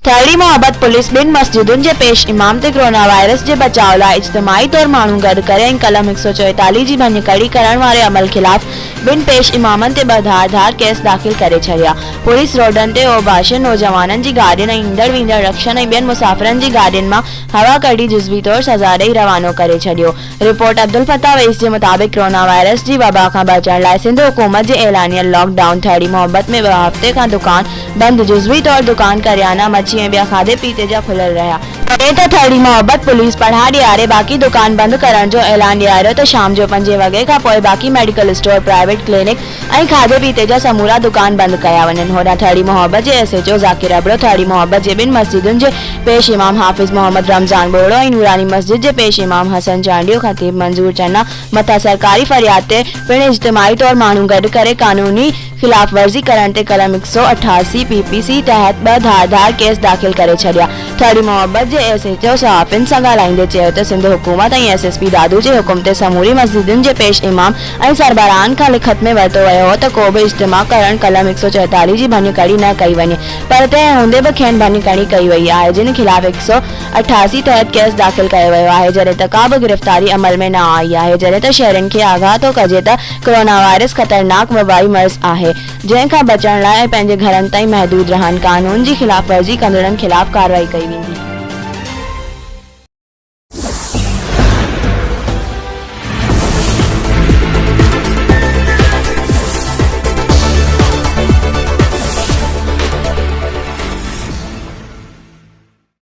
थड़ी मोहब्बत पुलिस बिन मस्जिदुन जे पेश इमाम ते कोरोना वायरस जे बचाव लाइ इज्तिमाई तौर माण्हू गॾु करे कलम 144 जी भञकड़ी करण वारे अमल खिलाफ़ बिन पेश इमामन ते धार केस दाख़िल करे छॾिया। पुलिस रोडन ते ओबाशे नौजवानन जी गाॾियुनि ऐं ईंदड़ वींदड़ रक्षन ऐं ॿियनि मुसाफ़िरनि जी गाॾियुनि मां हवा कढी जुज़वी तौर सज़ा ॾेई रवानो करे छॾियो। रिपोर्ट अब्दुल फताह वईस जे मुताबिक़ कोरोना वायरस जी वबा खां बचण लाइ सिंध हुकूमत जे ऐलानियल लॉकडाउन थड़ी मोहब्बत में 2 हफ़्ते खां दुकान बंद जुज़वी तौर दुकान करियाना मच्छी ऐं ॿिया खाधे पीते जा खुलियल रहिया। तॾहिं त थड़ी मोहब्बत पुलिस पढ़ा ॾियारे बाक़ी दुकान बंद करण जो ऐलान ॾियारियो त शाम जो 5 वॻे खां पोइ बाक़ी मेडिकल स्टोर, प्राइवेट क्लिनिक ऐं खाधे पीते जा समूरा दुकान बंद कया वञनि। होॾां थड़ी मोहब्बत जे SHO ज़ाकिर अबड़ो थड़ी मोहब्बत जे ॿिनि मस्जिदुनि जे पेश इमाम हाफ़िज़ मोहम्मद रमज़ान बोड़ो ऐं नूरानी मस्जिद जे पेश इमाम हसन चांडियो खतीब मंजूर चन्ना मथां सरकारी फ़रियाद ते पिणु इज्तिमाई तौर माण्हू गॾु करे कानूनी खिलाफ वर्जी करण ते कलम 188 PPC तहत 2 धार केस दाख़िल करे छॾिया। थड़ी मोहब्बत जे SHO सहाफ़िन सां ॻाल्हाईंदे चयो त सिंध हुकूमत ऐं SSP दादू जे हुकुम ते समूरी मस्जिदुनि जे पेश इमाम ऐं सरबराहन खां लिखत में वरितो वियो हो त को बि इज्तिमा करण कलम 144 जी भञकड़ी न कई वञे, पर तंहिं हूंदे बि खेनि भञकड़ी कई वई आहे, जिन खिलाफ़ 188 तहत केस दाख़िल कयो वियो आहे, जॾहिं त का बि गिरफ़्तारी अमल में न आई आहे। जॾहिं त शहरनि खे आगाह थो कजे त कोरोना वायरस ख़तरनाक वबाई मर्ज़ आहे जंहिंखां बचण लाइ पंहिंजे घरनि ताईं महदूद रहनि। कानून जी खिलाफ वर्जी कंदड़नि खिलाफ कार्रवाई कई वेंदी।